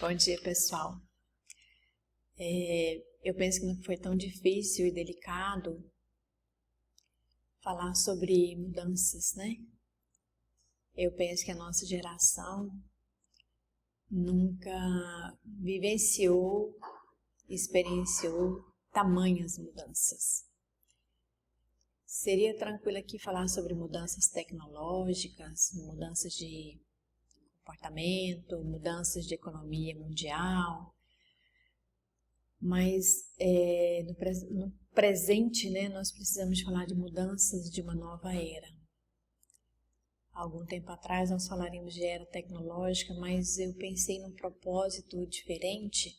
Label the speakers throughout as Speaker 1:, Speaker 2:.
Speaker 1: Bom dia, pessoal. Eu penso que não foi tão difícil e delicado falar sobre mudanças, né? Eu penso que a nossa geração nunca vivenciou, experienciou tamanhas mudanças. Seria tranquilo aqui falar sobre mudanças tecnológicas, mudanças de comportamento, mudanças de economia mundial, mas no presente, né, nós precisamos falar de mudanças de uma nova era. Algum tempo atrás nós falaríamos de era tecnológica, mas eu pensei num propósito diferente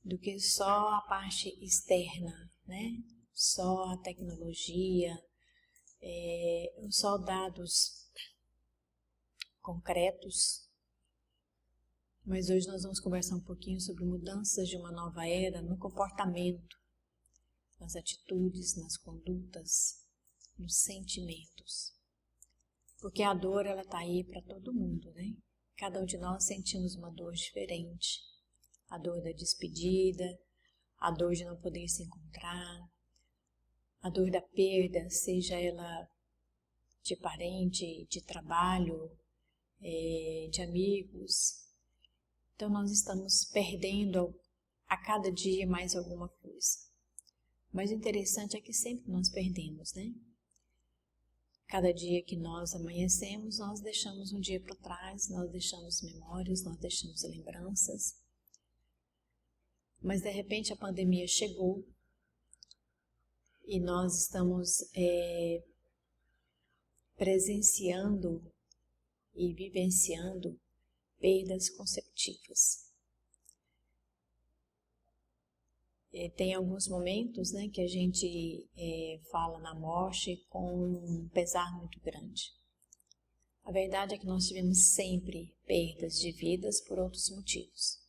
Speaker 1: do que só a parte externa, né? Só a tecnologia, só dados concretos. Mas hoje nós vamos conversar um pouquinho sobre mudanças de uma nova era no comportamento, nas atitudes, nas condutas, nos sentimentos. Porque a dor, ela está aí para todo mundo, né? Cada um de nós sentimos uma dor diferente. A dor da despedida, a dor de não poder se encontrar, a dor da perda, seja ela de parente, de trabalho, de amigos. Então nós estamos perdendo a cada dia mais alguma coisa. Mas o interessante é que sempre nós perdemos, né? Cada dia que nós amanhecemos, nós deixamos um dia para trás, nós deixamos memórias, nós deixamos lembranças. Mas de repente a pandemia chegou e nós estamos presenciando e vivenciando perdas consecutivas. Tem alguns momentos, né, que a gente fala na morte com um pesar muito grande. A verdade é que nós tivemos sempre perdas de vidas por outros motivos.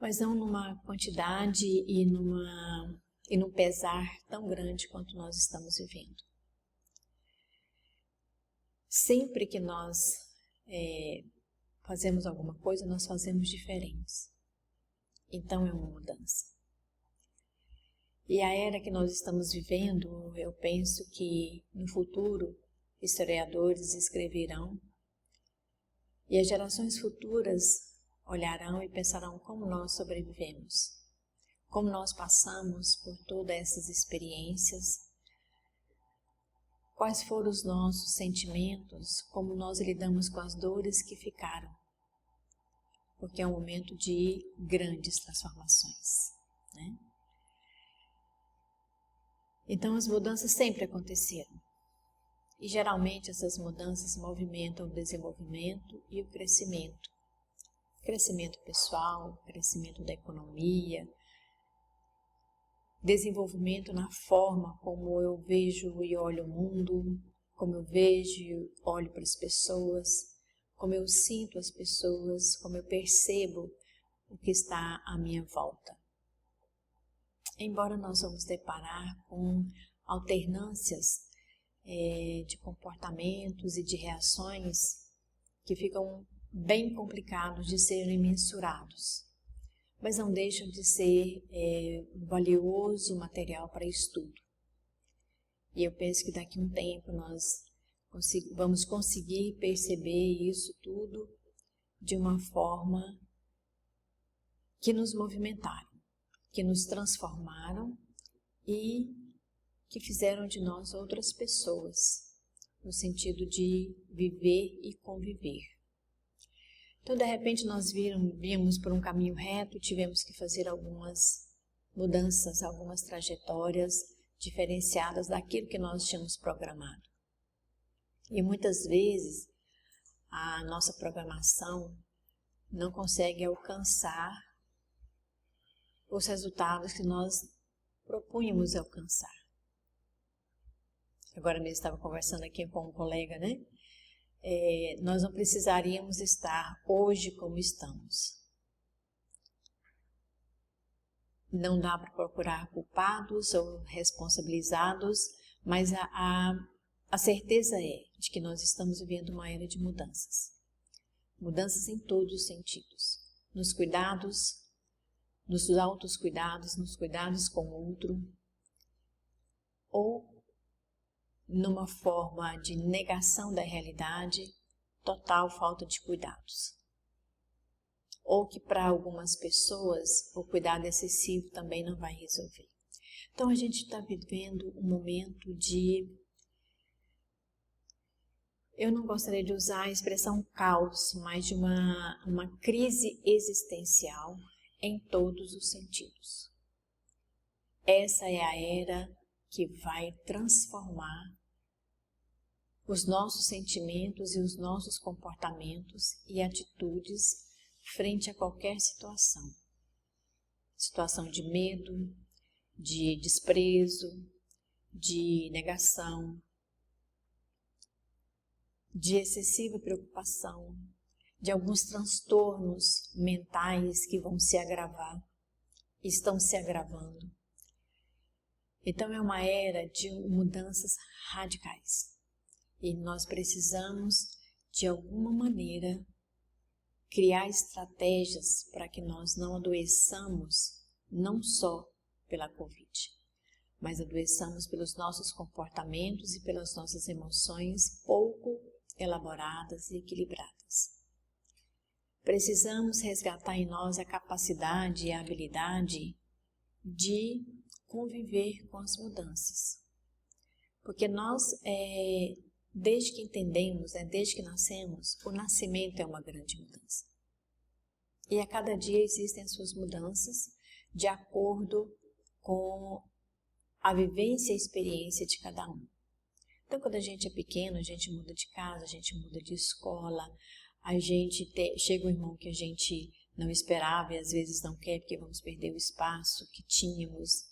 Speaker 1: Mas não numa quantidade e num pesar tão grande quanto nós estamos vivendo. Sempre que nós fazemos alguma coisa, nós fazemos diferentes. Então é uma mudança. E a era que nós estamos vivendo, eu penso que no futuro historiadores escreverão e as gerações futuras olharão e pensarão como nós sobrevivemos, como nós passamos por todas essas experiências, quais foram os nossos sentimentos, como nós lidamos com as dores que ficaram, porque é um momento de grandes transformações, né? Então as mudanças sempre aconteceram, e geralmente essas mudanças movimentam o desenvolvimento e o crescimento. Crescimento pessoal, crescimento da economia, desenvolvimento na forma como eu vejo e olho o mundo, como eu vejo e olho para as pessoas, como eu sinto as pessoas, como eu percebo o que está à minha volta. Embora nós vamos deparar com alternâncias de comportamentos e de reações que ficam bem complicados de serem mensurados, mas não deixam de ser um valioso material para estudo. E eu penso que daqui a um tempo nós vamos conseguir perceber isso tudo de uma forma que nos movimentaram, que nos transformaram e que fizeram de nós outras pessoas, no sentido de viver e conviver. Então, de repente, nós vimos por um caminho reto, tivemos que fazer algumas mudanças, algumas trajetórias diferenciadas daquilo que nós tínhamos programado. E muitas vezes, a nossa programação não consegue alcançar os resultados que nós propunhamos alcançar. Agora mesmo estava conversando aqui com um colega, né? Nós não precisaríamos estar hoje como estamos. Não dá para procurar culpados ou responsabilizados, mas a certeza é de que nós estamos vivendo uma era de mudanças. mudanças em todos os sentidos, nos cuidados, nos altos cuidados, nos cuidados com o outro, ou numa forma de negação da realidade, total falta de cuidados. Ou que para algumas pessoas o cuidado excessivo também não vai resolver. Então a gente está vivendo um momento de, eu não gostaria de usar a expressão caos, mas de uma crise existencial em todos os sentidos. Essa é a era que vai transformar os nossos sentimentos e os nossos comportamentos e atitudes frente a qualquer situação. Situação de medo, de desprezo, de negação, de excessiva preocupação, de alguns transtornos mentais que vão se agravar, estão se agravando. Então é uma era de mudanças radicais e nós precisamos, de alguma maneira, criar estratégias para que nós não adoeçamos, não só pela Covid, mas adoeçamos pelos nossos comportamentos e pelas nossas emoções pouco elaboradas e equilibradas. Precisamos resgatar em nós a capacidade e a habilidade de conviver com as mudanças. Porque nós, desde que entendemos, desde que nascemos, o nascimento é uma grande mudança. E a cada dia existem as suas mudanças de acordo com a vivência e a experiência de cada um. Então, quando a gente é pequeno, a gente muda de casa, a gente muda de escola, chega um irmão que a gente não esperava e às vezes não quer porque vamos perder o espaço que tínhamos.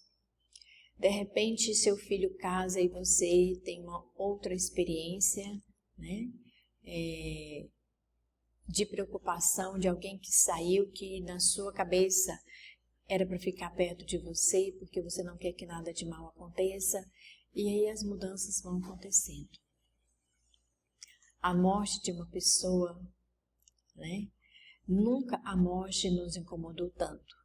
Speaker 1: De repente, seu filho casa e você tem uma outra experiência, né? De preocupação de alguém que saiu, que na sua cabeça era para ficar perto de você, porque você não quer que nada de mal aconteça, e aí as mudanças vão acontecendo. A morte de uma pessoa, né? Nunca a morte nos incomodou tanto.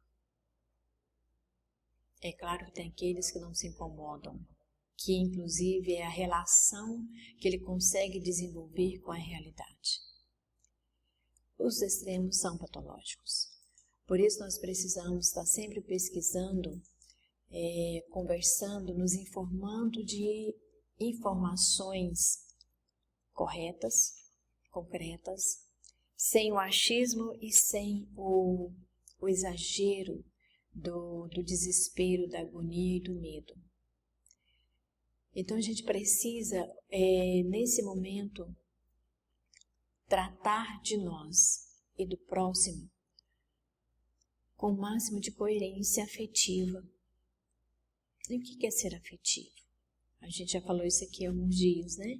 Speaker 1: É claro que tem aqueles que não se incomodam, que inclusive é a relação que ele consegue desenvolver com a realidade. Os extremos são patológicos. Por isso nós precisamos estar sempre pesquisando, conversando, nos informando de informações corretas, concretas, sem o achismo e sem o exagero do desespero, da agonia e do medo. Então a gente precisa, nesse momento, tratar de nós e do próximo com o máximo de coerência afetiva. E o que é ser afetivo? A gente já falou isso aqui há alguns dias, né?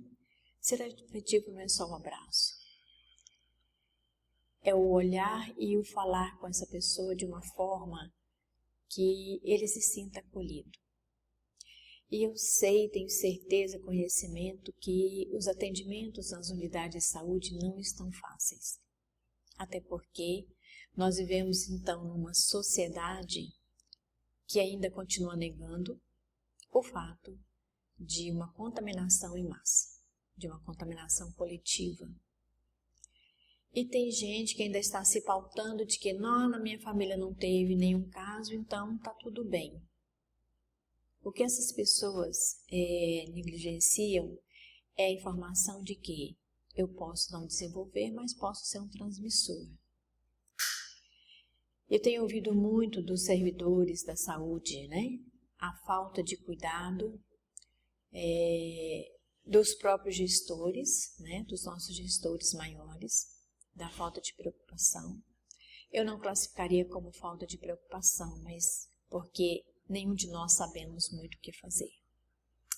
Speaker 1: Ser afetivo não é só um abraço. É o olhar e o falar com essa pessoa de uma forma que ele se sinta acolhido. E eu sei, tenho certeza, conhecimento que os atendimentos nas unidades de saúde não estão fáceis. Até porque nós vivemos então numa sociedade que ainda continua negando o fato de uma contaminação em massa, de uma contaminação coletiva. E tem gente que ainda está se pautando de que não, na minha família não teve nenhum caso, então está tudo bem. O que essas pessoas negligenciam é a informação de que eu posso não desenvolver, mas posso ser um transmissor. Eu tenho ouvido muito dos servidores da saúde, né? A falta de cuidado dos próprios gestores, né? Dos nossos gestores maiores, da falta de preocupação. Eu não classificaria como falta de preocupação, mas porque nenhum de nós sabemos muito o que fazer.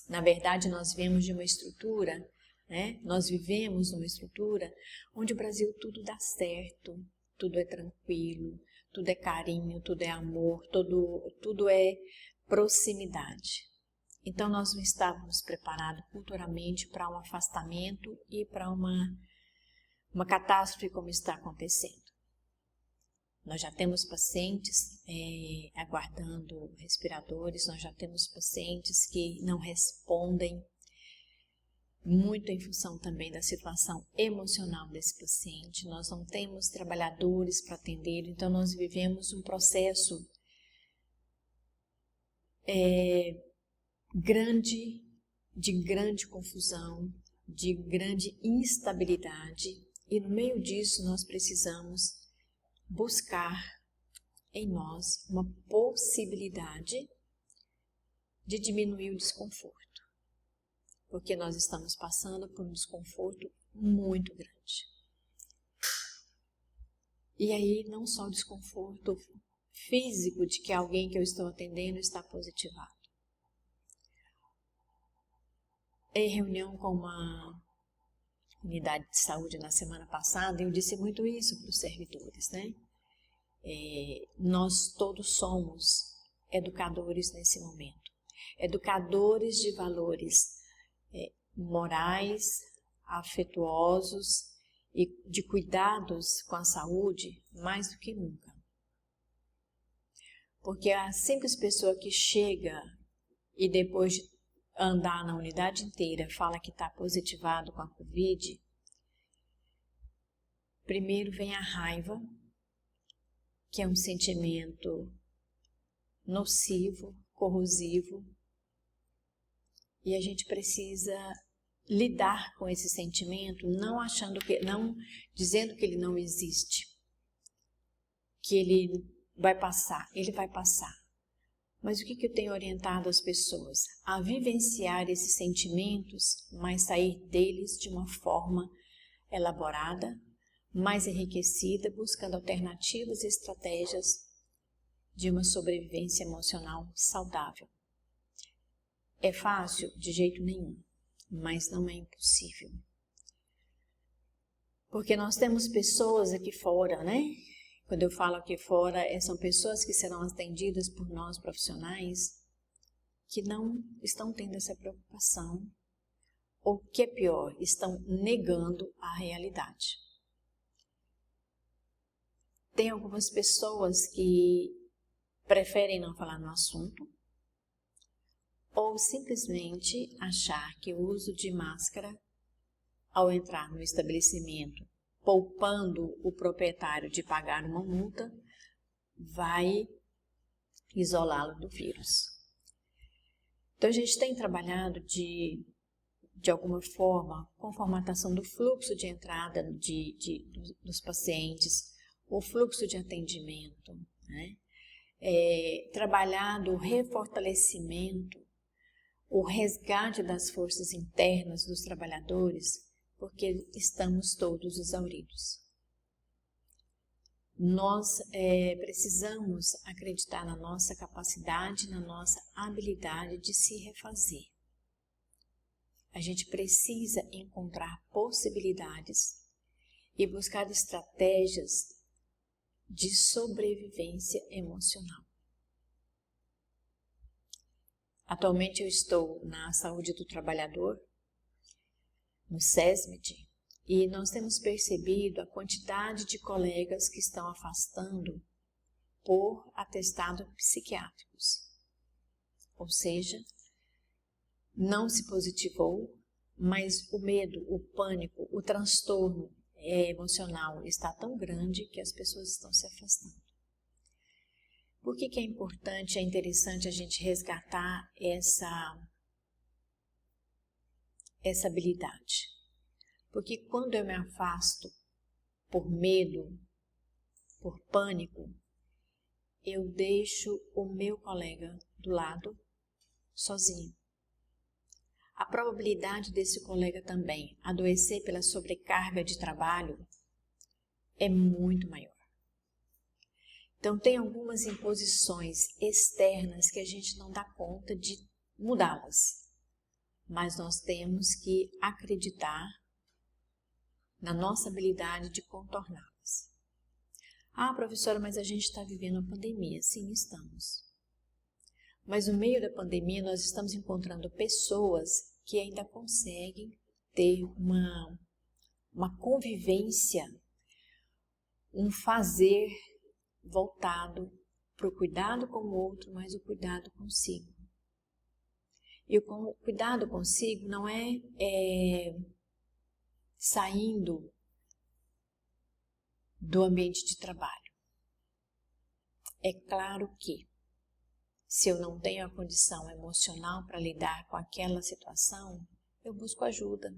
Speaker 1: Na verdade, nós viemos de uma estrutura, né? Nós vivemos numa estrutura onde o Brasil tudo dá certo, tudo é tranquilo, tudo é carinho, tudo é amor, tudo é proximidade. Então, nós não estávamos preparados culturalmente para um afastamento e para uma uma catástrofe como está acontecendo. Nós já temos pacientes aguardando respiradores, nós já temos pacientes que não respondem, muito em função também da situação emocional desse paciente. Nós não temos trabalhadores para atender, então nós vivemos um processo de grande confusão, de grande instabilidade, e no meio disso nós precisamos buscar em nós uma possibilidade de diminuir o desconforto, porque nós estamos passando por um desconforto muito grande. E aí não só o desconforto físico de que alguém que eu estou atendendo está positivado. Em reunião com uma unidade de saúde na semana passada, eu disse muito isso para os servidores, né? Nós todos somos educadores nesse momento, educadores de valores morais, afetuosos e de cuidados com a saúde mais do que nunca. Porque a simples pessoa que chega e depois de andar na unidade inteira fala que está positivado com a Covid, primeiro vem a raiva, que é um sentimento nocivo, corrosivo, e a gente precisa lidar com esse sentimento, não dizendo que ele não existe, que ele vai passar, Mas o que eu tenho orientado as pessoas? A vivenciar esses sentimentos, mas sair deles de uma forma elaborada, mais enriquecida, buscando alternativas e estratégias de uma sobrevivência emocional saudável. É fácil? De jeito nenhum, mas não é impossível. Porque nós temos pessoas aqui fora, né? Quando eu falo aqui fora, são pessoas que serão atendidas por nós profissionais que não estão tendo essa preocupação, ou o que é pior, estão negando a realidade. Tem algumas pessoas que preferem não falar no assunto, ou simplesmente achar que o uso de máscara ao entrar no estabelecimento, poupando o proprietário de pagar uma multa, vai isolá-lo do vírus. Então a gente tem trabalhado de alguma forma com formatação do fluxo de entrada dos pacientes, o fluxo de atendimento, né? Trabalhado o refortalecimento, o resgate das forças internas dos trabalhadores, porque estamos todos exauridos. Nós precisamos acreditar na nossa capacidade, na nossa habilidade de se refazer. A gente precisa encontrar possibilidades e buscar estratégias de sobrevivência emocional. Atualmente eu estou na saúde do trabalhador, no SESMIT, e nós temos percebido a quantidade de colegas que estão afastando por atestados psiquiátricos. Ou seja, não se positivou, mas o medo, o pânico, o transtorno emocional está tão grande que as pessoas estão se afastando. Por que é importante, é interessante a gente resgatar essa habilidade? Porque quando eu me afasto por medo, por pânico, eu deixo o meu colega do lado sozinho. A probabilidade desse colega também adoecer pela sobrecarga de trabalho é muito maior. Então, tem algumas imposições externas que a gente não dá conta de mudá-las, mas nós temos que acreditar na nossa habilidade de contorná-las. Ah, professora, mas a gente está vivendo uma pandemia. Sim, estamos. Mas no meio da pandemia nós estamos encontrando pessoas que ainda conseguem ter uma uma convivência, um fazer voltado para o cuidado com o outro, mas o cuidado consigo. E o cuidado consigo não é saindo do ambiente de trabalho. É claro que, se eu não tenho a condição emocional para lidar com aquela situação, eu busco ajuda,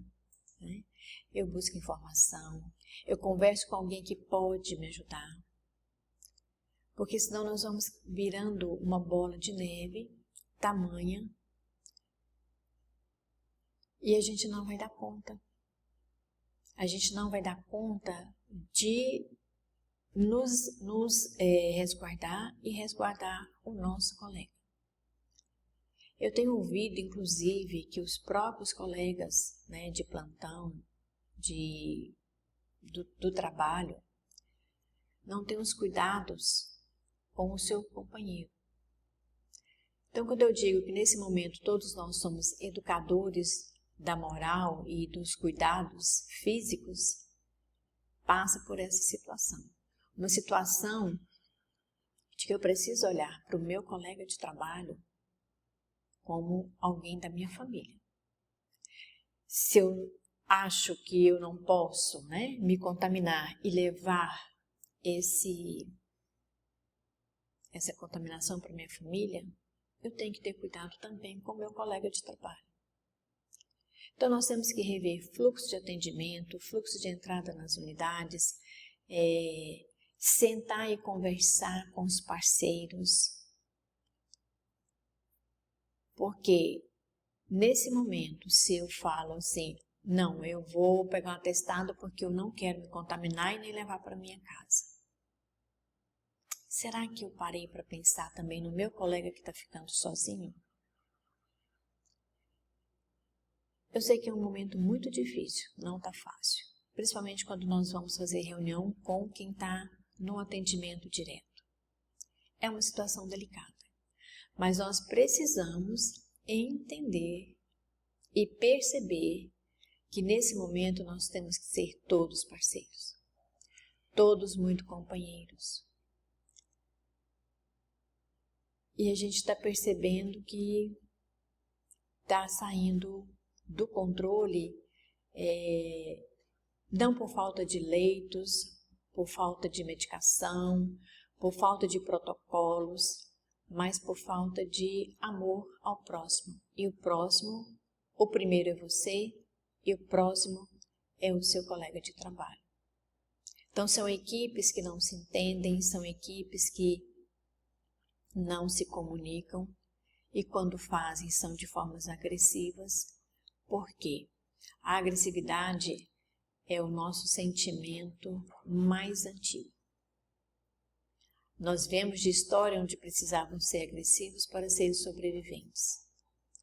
Speaker 1: né? Eu busco informação, eu converso com alguém que pode me ajudar. Porque senão nós vamos virando uma bola de neve, tamanha, e a gente não vai dar conta. A gente não vai dar conta de nos resguardar e resguardar o nosso colega. Eu tenho ouvido, inclusive, que os próprios colegas, né, de plantão, do trabalho, não têm os cuidados com o seu companheiro. Então, quando eu digo que nesse momento todos nós somos educadores da moral e dos cuidados físicos, passa por essa situação. Uma situação de que eu preciso olhar para o meu colega de trabalho como alguém da minha família. Se eu acho que eu não posso, né, me contaminar e levar essa contaminação para minha família, eu tenho que ter cuidado também com o meu colega de trabalho. Então, nós temos que rever fluxo de atendimento, fluxo de entrada nas unidades, sentar e conversar com os parceiros, porque nesse momento, se eu falo assim, não, eu vou pegar um atestado porque eu não quero me contaminar e nem levar para minha casa. Será que eu parei para pensar também no meu colega que está ficando sozinho? Eu sei que é um momento muito difícil, não está fácil, principalmente quando nós vamos fazer reunião com quem está no atendimento direto. É uma situação delicada, mas nós precisamos entender e perceber que nesse momento nós temos que ser todos parceiros, todos muito companheiros. E a gente está percebendo que está saindo do controle, não por falta de leitos, por falta de medicação, por falta de protocolos, mas por falta de amor ao próximo. E o próximo, o primeiro é você e o próximo é o seu colega de trabalho. Então são equipes que não se entendem, são equipes que não se comunicam e quando fazem são de formas agressivas. Por quê? A agressividade é o nosso sentimento mais antigo. Nós vemos de história onde precisavam ser agressivos para serem sobreviventes.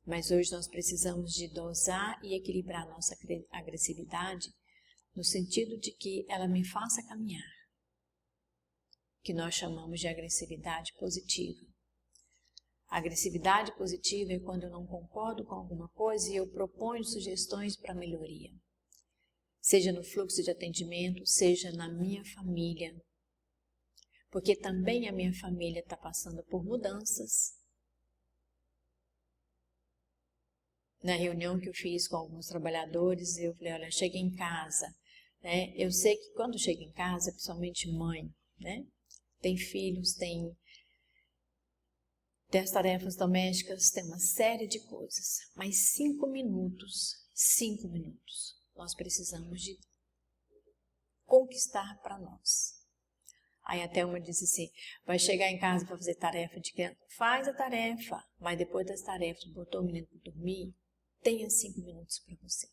Speaker 1: Mas hoje nós precisamos de dosar e equilibrar nossa agressividade no sentido de que ela me faça caminhar, que nós chamamos de agressividade positiva. A agressividade positiva é quando eu não concordo com alguma coisa e eu proponho sugestões para melhoria. Seja no fluxo de atendimento, seja na minha família. Porque também a minha família está passando por mudanças. Na reunião que eu fiz com alguns trabalhadores, eu falei, olha, cheguei em casa, né? Eu sei que quando chega em casa, principalmente mãe, né? Tem filhos, tem as tarefas domésticas, tem uma série de coisas, mas 5 minutos, nós precisamos de conquistar para nós. Aí até uma disse assim, vai chegar em casa para fazer tarefa de criança, faz a tarefa, mas depois das tarefas, botou o menino para dormir, tenha 5 minutos para você.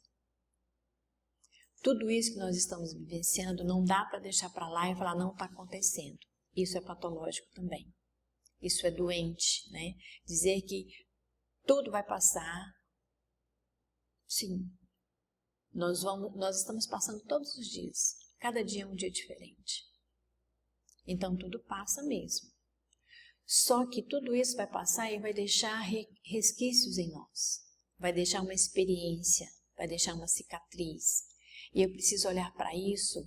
Speaker 1: Tudo isso que nós estamos vivenciando não dá para deixar para lá e falar, não está acontecendo. Isso é patológico também. Isso é doente, né? Dizer que tudo vai passar. Sim, nós estamos passando todos os dias. Cada dia é um dia diferente. Então tudo passa mesmo. Só que tudo isso vai passar e vai deixar resquícios em nós. Vai deixar uma experiência, vai deixar uma cicatriz. E eu preciso olhar para isso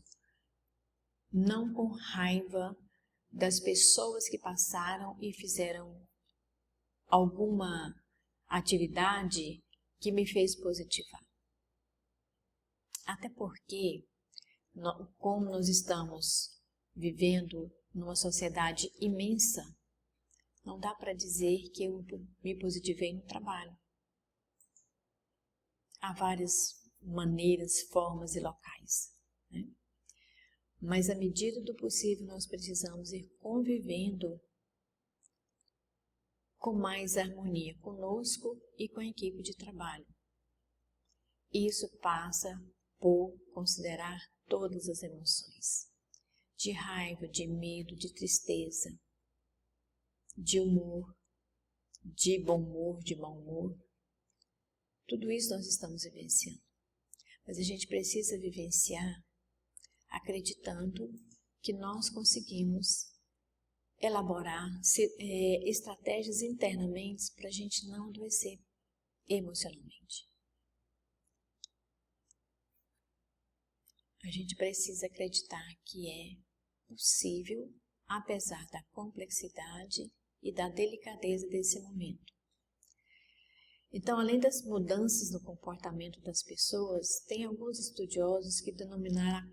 Speaker 1: não com raiva das pessoas que passaram e fizeram alguma atividade que me fez positivar. Até porque, como nós estamos vivendo numa sociedade imensa, não dá para dizer que eu me positivei no trabalho. Há várias maneiras, formas e locais, né? Mas, à medida do possível, nós precisamos ir convivendo com mais harmonia conosco e com a equipe de trabalho. Isso passa por considerar todas as emoções, de raiva, de medo, de tristeza, de humor, de bom humor, de mau humor. Tudo isso nós estamos vivenciando. Mas a gente precisa vivenciar acreditando que nós conseguimos elaborar estratégias internamente para a gente não adoecer emocionalmente. A gente precisa acreditar que é possível, apesar da complexidade e da delicadeza desse momento. Então, além das mudanças no comportamento das pessoas, tem alguns estudiosos que denominaram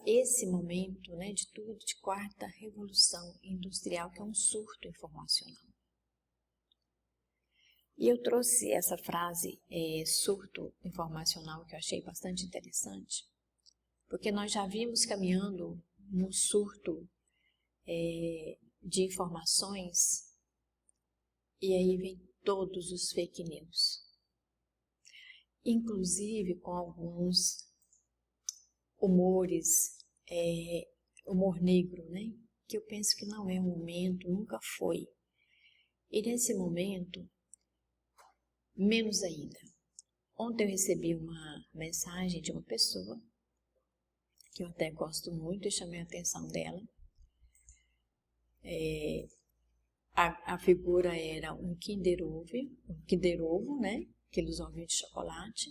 Speaker 1: esse momento, né, de tudo, de quarta revolução industrial, que é um surto informacional. E eu trouxe essa frase, surto informacional, que eu achei bastante interessante, porque nós já vimos caminhando num surto de informações, e aí vem todos os fake news, inclusive com alguns humores, humor negro, né? Que eu penso que não é um momento, nunca foi. E nesse momento, menos ainda. Ontem eu recebi uma mensagem de uma pessoa, que eu até gosto muito e chamei a atenção dela. A figura era um Kinder Ovo, né? Aqueles ovinhos de chocolate,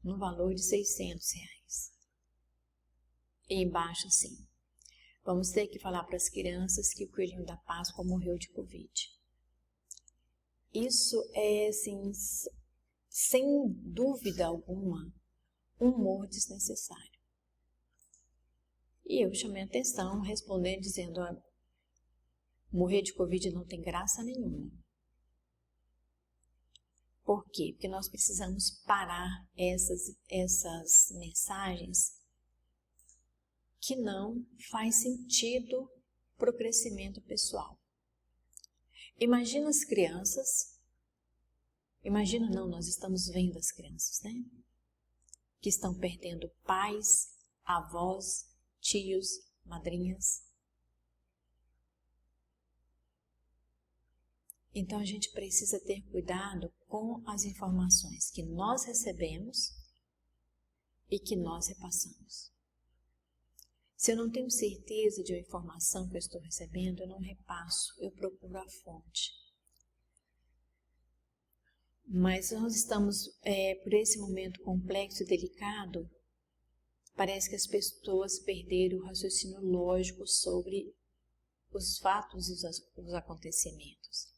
Speaker 1: no valor de R$600. E embaixo assim, vamos ter que falar para as crianças que o coelhinho da Páscoa morreu de Covid. Isso é, assim, sem dúvida alguma, um humor desnecessário. E eu chamei a atenção, respondendo, dizendo, morrer de Covid não tem graça nenhuma. Por quê? Porque nós precisamos parar essas mensagens que não faz sentido para o crescimento pessoal. Imagina as crianças, nós estamos vendo as crianças, né? Que estão perdendo pais, avós, tios, madrinhas. Então a gente precisa ter cuidado com as informações que nós recebemos e que nós repassamos. Se eu não tenho certeza de uma informação que eu estou recebendo, eu não repasso, eu procuro a fonte. Mas nós estamos, por esse momento complexo e delicado, parece que as pessoas perderam o raciocínio lógico sobre os fatos e os acontecimentos.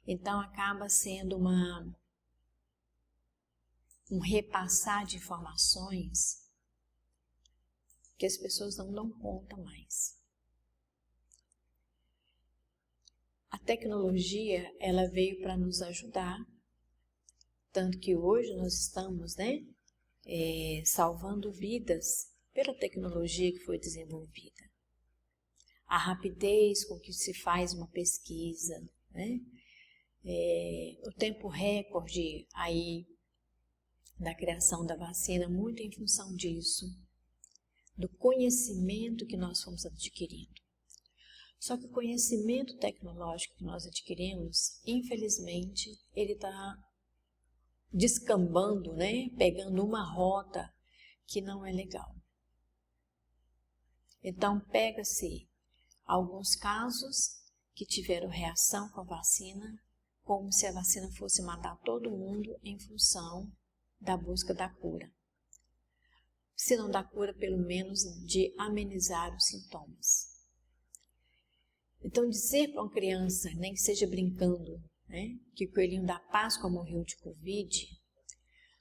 Speaker 1: Então acaba sendo um repassar de informações que as pessoas não dão conta mais. A tecnologia, ela veio para nos ajudar, tanto que hoje nós estamos, né, salvando vidas pela tecnologia que foi desenvolvida. A rapidez com que se faz uma pesquisa, né, o tempo recorde aí da criação da vacina, muito em função disso, do conhecimento que nós fomos adquirindo. Só que o conhecimento tecnológico que nós adquirimos, infelizmente, ele está descambando, né? Pegando uma rota que não é legal. Então, pega-se alguns casos que tiveram reação com a vacina, como se a vacina fosse matar todo mundo em função da busca da cura. se não da cura, pelo menos de amenizar os sintomas. Então, dizer para uma criança, nem que seja brincando, né, que o coelhinho da Páscoa morreu de Covid,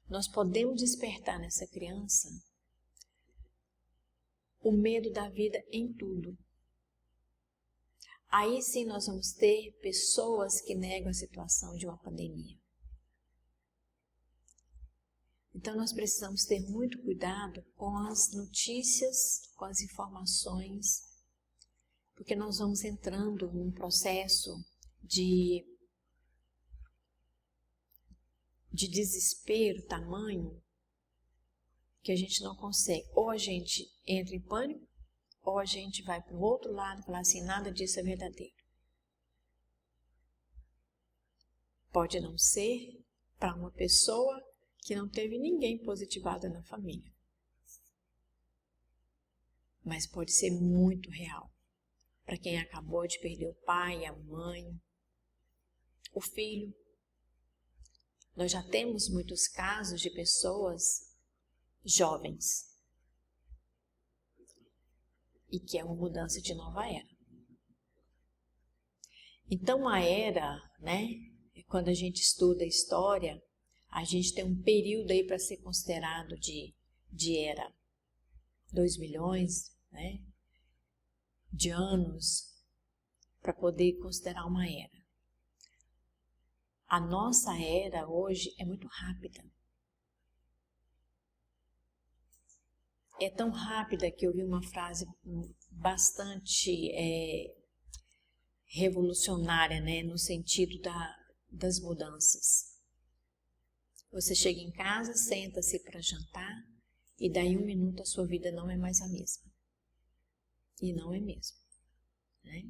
Speaker 1: nós podemos despertar nessa criança o medo da vida em tudo. Aí sim nós vamos ter pessoas que negam a situação de uma pandemia. Então nós precisamos ter muito cuidado com as notícias, com as informações, porque nós vamos entrando num processo de desespero tamanho que a gente não consegue. Ou a gente entra em pânico, ou a gente vai para o outro lado e falar assim, nada disso é verdadeiro. Pode não ser para uma pessoa que não teve ninguém positivado na família. Mas pode ser muito real. Para quem acabou de perder o pai, a mãe, o filho. Nós já temos muitos casos de pessoas jovens. E que é uma mudança de nova era. Então a era, né, quando a gente estuda a história, a gente tem um período aí para ser considerado de era. 2 milhões, né, de anos para poder considerar uma era. A nossa era hoje é muito rápida. É tão rápida que eu vi uma frase bastante revolucionária, né, no sentido das mudanças. Você chega em casa, senta-se para jantar e daí 1 minuto a sua vida não é mais a mesma. E não é mesmo. Né?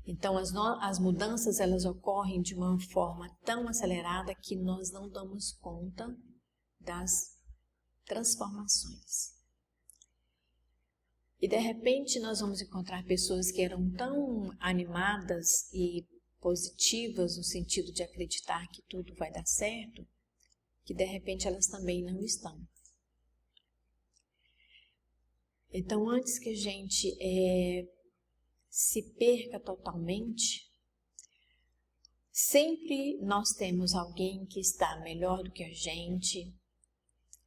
Speaker 1: Então as mudanças elas ocorrem de uma forma tão acelerada que nós não damos conta das transformações. E de repente nós vamos encontrar pessoas que eram tão animadas e positivas no sentido de acreditar que tudo vai dar certo, que de repente elas também não estão. Então antes que a gente se perca totalmente, sempre nós temos alguém que está melhor do que a gente,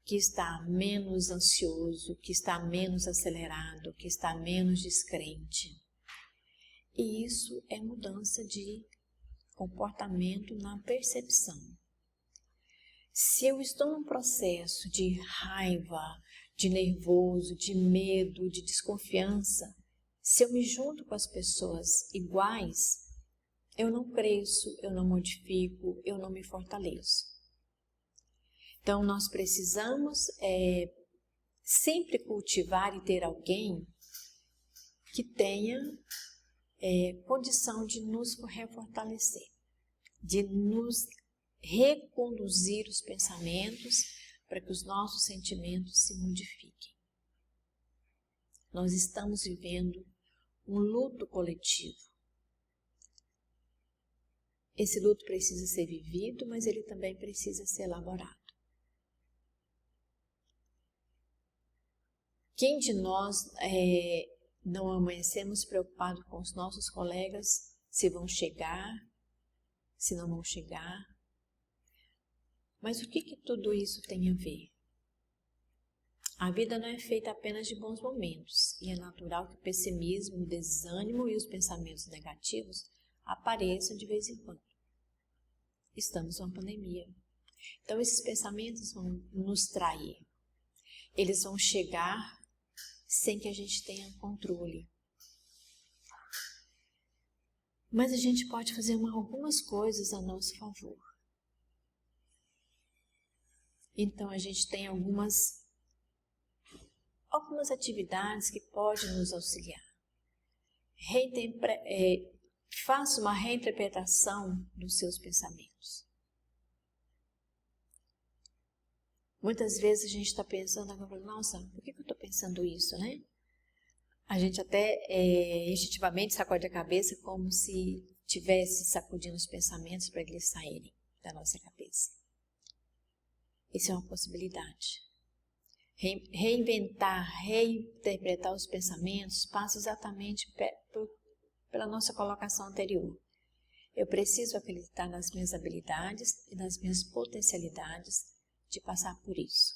Speaker 1: que está menos ansioso, que está menos acelerado, que está menos descrente. E isso é mudança de comportamento na percepção. Se eu estou num processo de raiva, de nervoso, de medo, de desconfiança, se eu me junto com as pessoas iguais, eu não cresço, eu não modifico, eu não me fortaleço. Então, nós precisamos sempre cultivar e ter alguém que tenha condição de nos refortalecer, de nos reconduzir os pensamentos para que os nossos sentimentos se modifiquem. Nós estamos vivendo um luto coletivo. Esse luto precisa ser vivido, mas ele também precisa ser elaborado. Quem de nós não amanhecemos preocupado com os nossos colegas, se vão chegar, se não vão chegar? Mas o que tudo isso tem a ver? A vida não é feita apenas de bons momentos, e é natural que o pessimismo, o desânimo e os pensamentos negativos apareçam de vez em quando. Estamos numa pandemia. Então esses pensamentos vão nos trair. Eles vão chegar sem que a gente tenha controle. Mas a gente pode fazer algumas coisas a nosso favor. Então a gente tem algumas atividades que podem nos auxiliar. Faça uma reinterpretação dos seus pensamentos. Muitas vezes a gente está pensando, nossa, por que eu estou pensando isso, né? A gente até instintivamente sacode a cabeça como se estivesse sacudindo os pensamentos para eles saírem da nossa cabeça. Isso é uma possibilidade. reinventar, reinterpretar os pensamentos passa exatamente pela nossa colocação anterior. Eu preciso acreditar nas minhas habilidades e nas minhas potencialidades de passar por isso.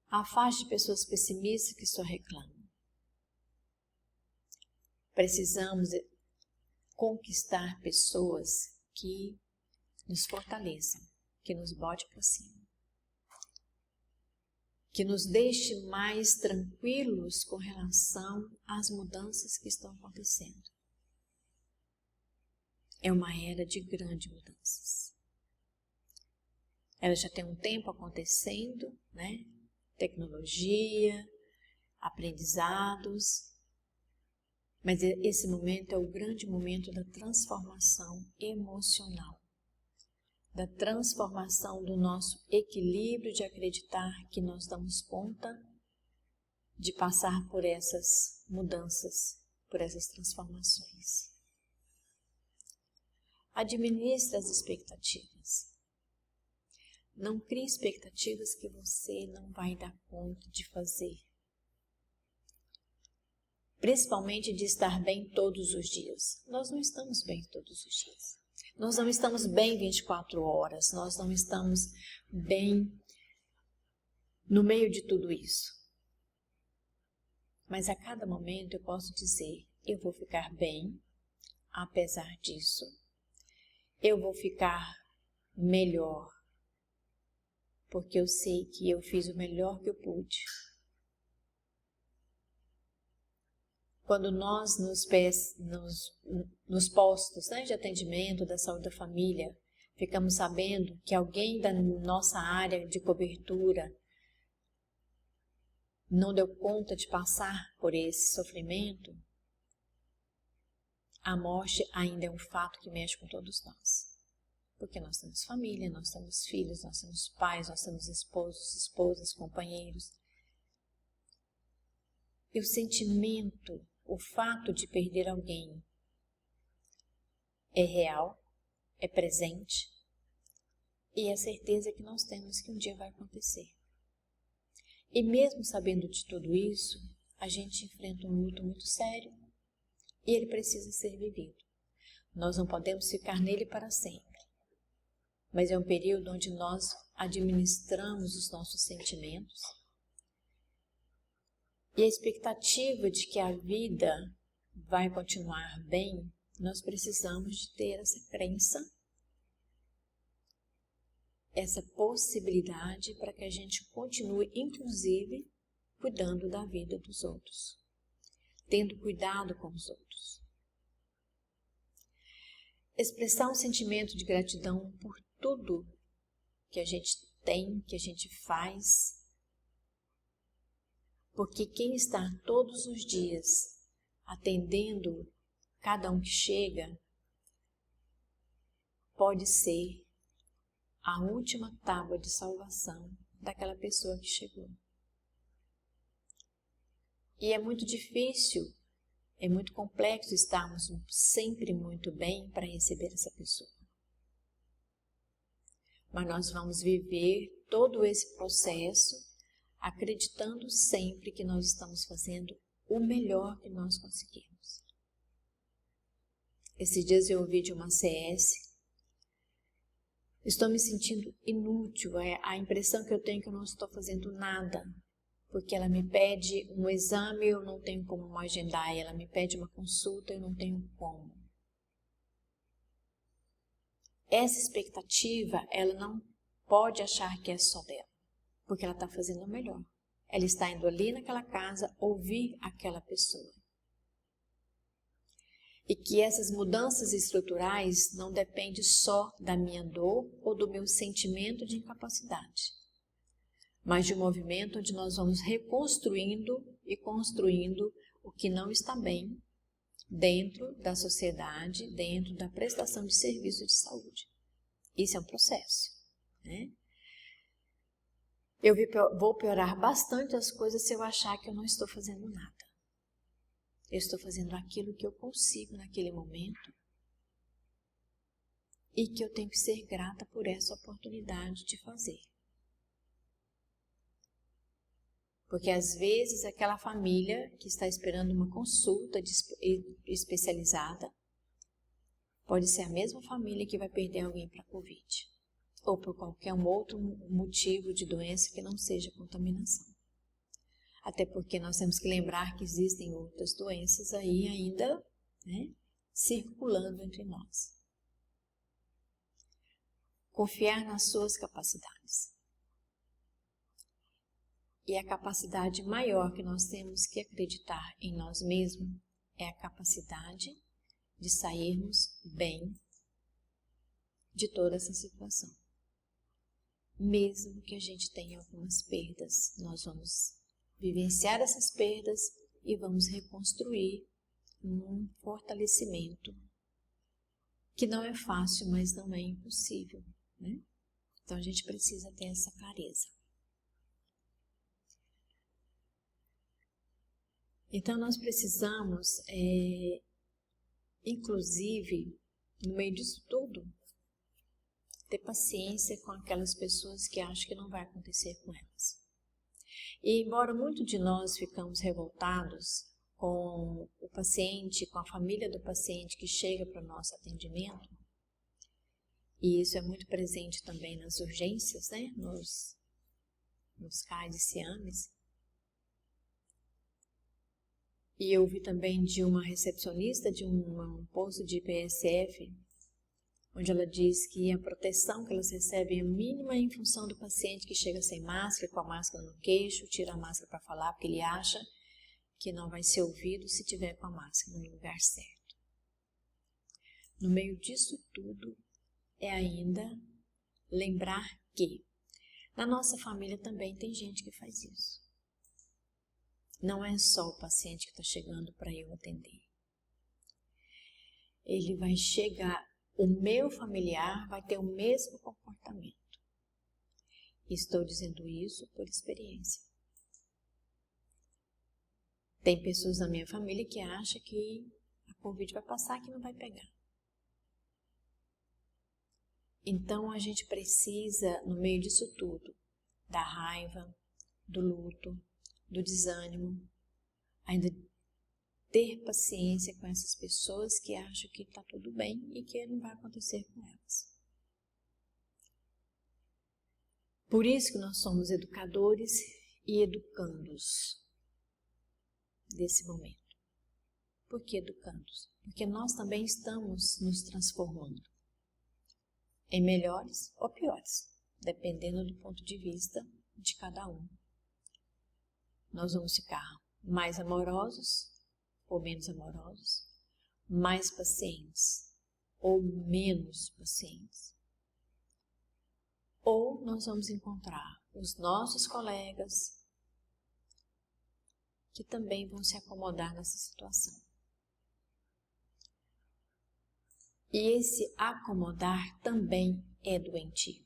Speaker 1: Afaste pessoas pessimistas que só reclamam. Precisamos conquistar pessoas que nos fortaleçam, que nos bote para cima, que nos deixe mais tranquilos com relação às mudanças que estão acontecendo. É uma era de grandes mudanças. Ela já tem um tempo acontecendo, né? Tecnologia, aprendizados, mas esse momento é o grande momento da transformação emocional, da transformação do nosso equilíbrio de acreditar que nós damos conta de passar por essas mudanças, por essas transformações. Administre as expectativas. Não crie expectativas que você não vai dar conta de fazer. Principalmente de estar bem todos os dias. Nós não estamos bem todos os dias. Nós não estamos bem 24 horas. Nós não estamos bem no meio de tudo isso. Mas a cada momento eu posso dizer, eu vou ficar bem, apesar disso. Eu vou ficar melhor, porque eu sei que eu fiz o melhor que eu pude. Quando nós nos postos, né, de atendimento da saúde da família, ficamos sabendo que alguém da nossa área de cobertura não deu conta de passar por esse sofrimento, a morte ainda é um fato que mexe com todos nós. Porque nós temos família, nós temos filhos, nós temos pais, nós temos esposos, esposas, companheiros. E o sentimento, o fato de perder alguém é real, é presente e é a certeza que nós temos que um dia vai acontecer. E mesmo sabendo de tudo isso, a gente enfrenta um luto muito sério e ele precisa ser vivido. Nós não podemos ficar nele para sempre. Mas é um período onde nós administramos os nossos sentimentos e a expectativa de que a vida vai continuar bem, nós precisamos de ter essa crença, essa possibilidade para que a gente continue, inclusive, cuidando da vida dos outros, tendo cuidado com os outros. Expressar um sentimento de gratidão por tudo que a gente tem, que a gente faz, porque quem está todos os dias atendendo cada um que chega, pode ser a última tábua de salvação daquela pessoa que chegou. E é muito difícil, é muito complexo estarmos sempre muito bem para receber essa pessoa. Mas nós vamos viver todo esse processo acreditando sempre que nós estamos fazendo o melhor que nós conseguimos. Esses dias eu ouvi de uma CS, estou me sentindo inútil, a impressão que eu tenho é que eu não estou fazendo nada, porque ela me pede um exame e eu não tenho como agendar, ela me pede uma consulta e eu não tenho como. Essa expectativa, ela não pode achar que é só dela, porque ela está fazendo o melhor. Ela está indo ali naquela casa ouvir aquela pessoa. E que essas mudanças estruturais não dependem só da minha dor ou do meu sentimento de incapacidade, mas de um movimento onde nós vamos reconstruindo e construindo o que não está bem dentro da sociedade, dentro da prestação de serviço de saúde. Isso é um processo, né? Eu vou piorar bastante as coisas se eu achar que eu não estou fazendo nada. Eu estou fazendo aquilo que eu consigo naquele momento e que eu tenho que ser grata por essa oportunidade de fazer. Porque às vezes aquela família que está esperando uma consulta especializada pode ser a mesma família que vai perder alguém para a Covid, ou por qualquer outro motivo de doença que não seja contaminação. Até porque nós temos que lembrar que existem outras doenças aí ainda, né, circulando entre nós. Confiar nas suas capacidades. E a capacidade maior que nós temos que acreditar em nós mesmos é a capacidade de sairmos bem de toda essa situação. Mesmo que a gente tenha algumas perdas, nós vamos vivenciar essas perdas e vamos reconstruir um fortalecimento que não é fácil, mas não é impossível, né? Então a gente precisa ter essa clareza. Então nós precisamos, inclusive, no meio disso tudo, ter paciência com aquelas pessoas que acham que não vai acontecer com elas. E embora muito de nós ficamos revoltados com o paciente, com a família do paciente que chega para o nosso atendimento, e isso é muito presente também nas urgências, né? Nos CAIs e CIAMES. E eu ouvi também de uma recepcionista de um posto de PSF, onde ela diz que a proteção que elas recebem é mínima em função do paciente que chega sem máscara, com a máscara no queixo, tira a máscara para falar, porque ele acha que não vai ser ouvido se tiver com a máscara no lugar certo. No meio disso tudo, é ainda lembrar que na nossa família também tem gente que faz isso. Não é só o paciente que está chegando para eu atender. Ele vai chegar, o meu familiar vai ter o mesmo comportamento. Estou dizendo isso por experiência. Tem pessoas na minha família que acham que a Covid vai passar, que não vai pegar. Então a gente precisa, no meio disso tudo, da raiva, do luto, do desânimo, ainda ter paciência com essas pessoas que acham que está tudo bem e que não vai acontecer com elas. Por isso que nós somos educadores e educandos desse momento. Por que educandos? Porque nós também estamos nos transformando em melhores ou piores, dependendo do ponto de vista de cada um. Nós vamos ficar mais amorosos ou menos amorosos, mais pacientes ou menos pacientes. Ou nós vamos encontrar os nossos colegas que também vão se acomodar nessa situação. E esse acomodar também é doentio.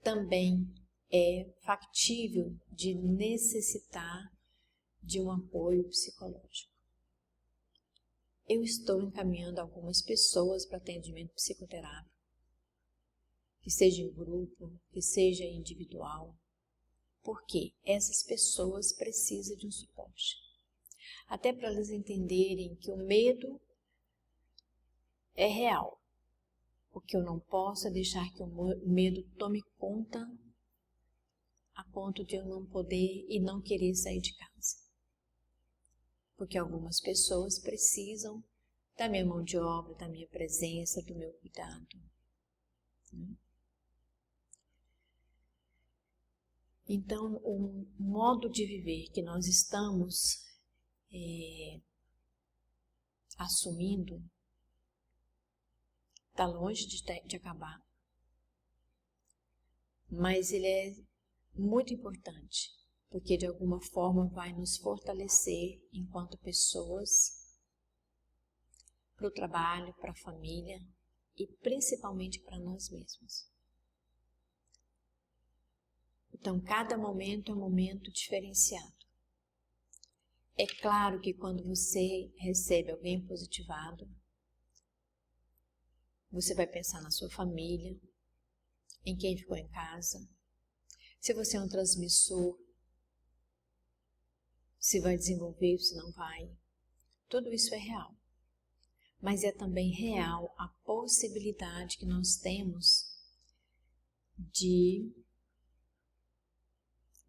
Speaker 1: Também é factível de necessitar de um apoio psicológico. Eu estou encaminhando algumas pessoas para atendimento psicoterápico, que seja em grupo, que seja individual, porque essas pessoas precisam de um suporte. Até para elas entenderem que o medo é real. O que eu não posso é deixar que o medo tome conta a ponto de eu não poder e não querer sair de casa. Porque algumas pessoas precisam da minha mão de obra, da minha presença, do meu cuidado. Então, o modo de viver que nós estamos assumindo está longe de acabar, mas ele é muito importante, porque de alguma forma vai nos fortalecer enquanto pessoas, para o trabalho, para a família e principalmente para nós mesmos. Então, cada momento é um momento diferenciado. É claro que quando você recebe alguém positivado, você vai pensar na sua família, em quem ficou em casa. Se você é um transmissor, se vai desenvolver ou se não vai. Tudo isso é real. Mas é também real a possibilidade que nós temos de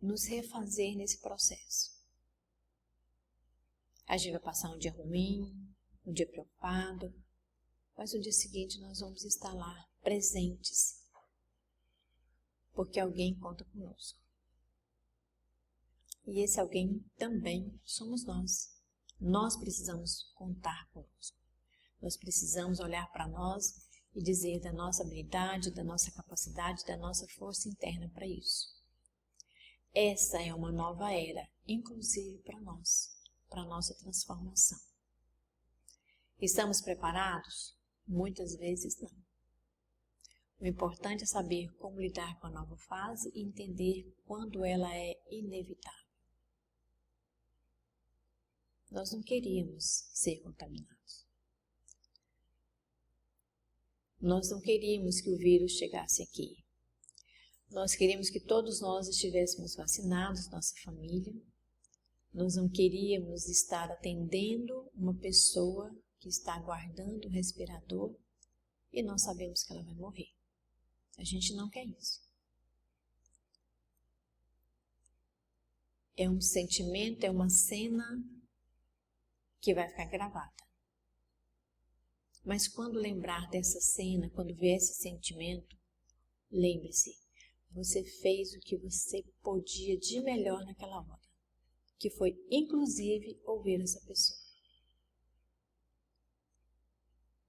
Speaker 1: nos refazer nesse processo. A gente vai passar um dia ruim, um dia preocupado, mas no dia seguinte nós vamos estar lá presentes, porque alguém conta conosco. E esse alguém também somos nós. Nós precisamos contar conosco. Nós precisamos olhar para nós e dizer da nossa habilidade, da nossa capacidade, da nossa força interna para isso. Essa é uma nova era, inclusive para nós, para a nossa transformação. Estamos preparados? Muitas vezes não. O importante é saber como lidar com a nova fase e entender quando ela é inevitável. Nós não queríamos ser contaminados. Nós não queríamos que o vírus chegasse aqui. Nós queríamos que todos nós estivéssemos vacinados, nossa família. Nós não queríamos estar atendendo uma pessoa que está aguardando o respirador e nós sabemos que ela vai morrer. A gente não quer isso. É um sentimento, é uma cena que vai ficar gravada. Mas quando lembrar dessa cena, quando ver esse sentimento, lembre-se, você fez o que você podia de melhor naquela hora, que foi inclusive ouvir essa pessoa.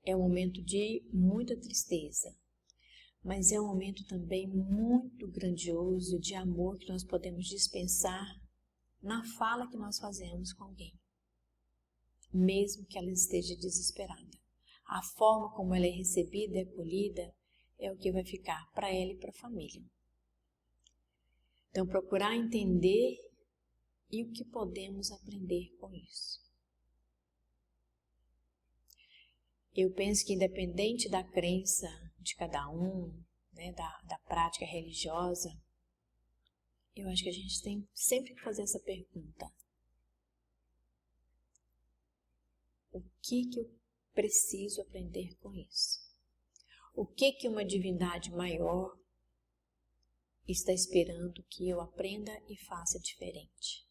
Speaker 1: É um momento de muita tristeza, mas é um momento também muito grandioso de amor que nós podemos dispensar na fala que nós fazemos com alguém, mesmo que ela esteja desesperada. A forma como ela é recebida e acolhida é o que vai ficar para ela e para a família. Então, procurar entender e o que podemos aprender com isso. Eu penso que independente da crença de cada um, né, da prática religiosa, eu acho que a gente tem sempre que fazer essa pergunta. O que eu preciso aprender com isso? O que uma divindade maior está esperando que eu aprenda e faça diferente?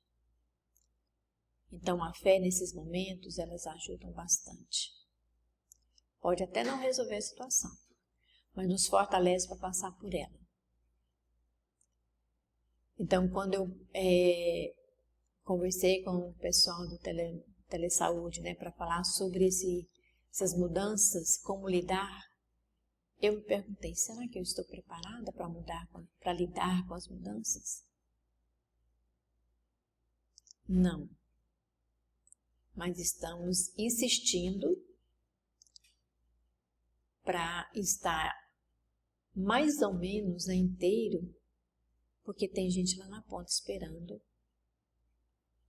Speaker 1: Então, a fé nesses momentos, elas ajudam bastante. Pode até não resolver a situação, mas nos fortalece para passar por ela. Então, quando eu conversei com o pessoal do Telesaúde, né, para falar sobre essas mudanças, como lidar, eu me perguntei, será que eu estou preparada para lidar com as mudanças? Não. Mas estamos insistindo para estar mais ou menos inteiro, porque tem gente lá na ponta esperando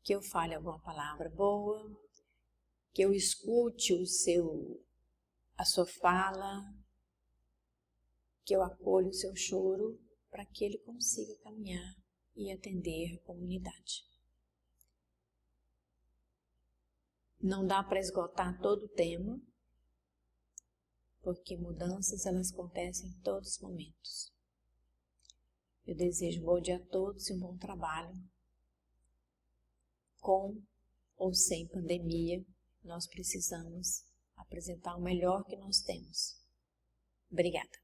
Speaker 1: que eu fale alguma palavra boa, que eu escute a sua fala, que eu acolho o seu choro, para que ele consiga caminhar e atender a comunidade. Não dá para esgotar todo o tema, porque mudanças elas acontecem em todos os momentos. Eu desejo um bom dia a todos e um bom trabalho. Com ou sem pandemia, nós precisamos apresentar o melhor que nós temos. Obrigada.